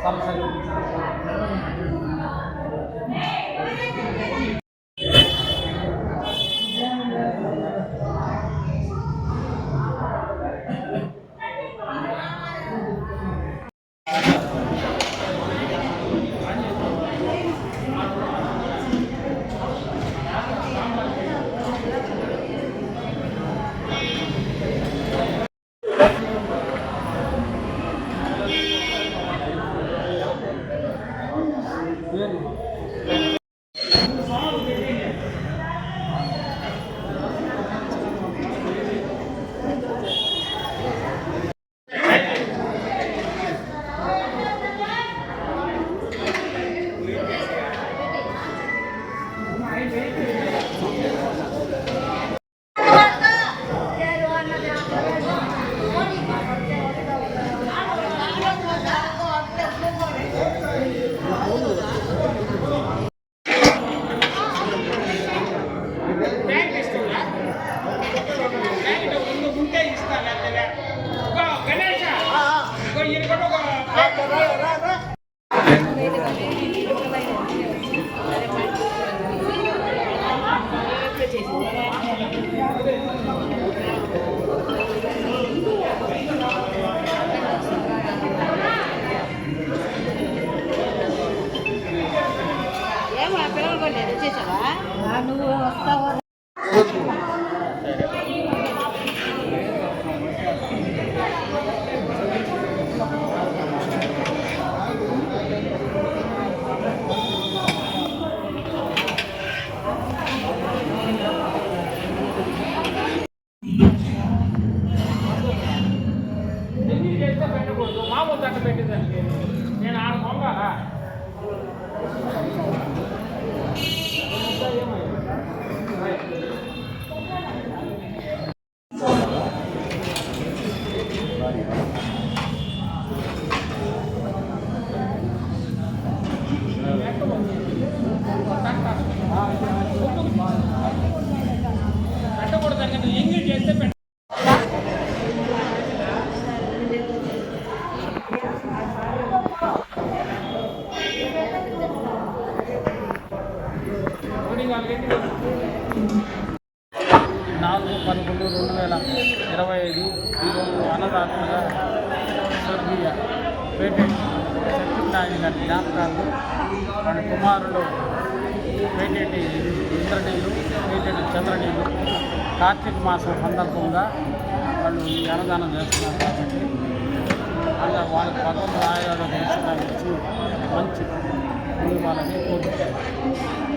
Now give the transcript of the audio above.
సమస్యలు నువ్వు వస్తావా? పెట్టకూడదు మామూలు తట్ట పెట్టేదానికి నేను ఆడ పొంగాలా పెట్టకూడదు ఎంగేజ్ చేస్తే నాలుగు 11/2025 ఈరోజు అన్నదాతలుగా స్వర్గీయ పేటెంట్ సత్యనారాయణ గారి జ్ఞాపకాలు మన కుమారులు పేటెంట్ ఇంద్రనీళ్ళు పేటెంట్ చంద్రనీళ్ళు కార్తీక మాసం సందర్భంగా వాళ్ళు ఈ అన్నదానం చేస్తున్నారు కాబట్టి అలా వాళ్ళకి భగవంతుడు ఆయుర్వేద ఇచ్చి మంచి వాళ్ళని కోరుకుంటున్నారు.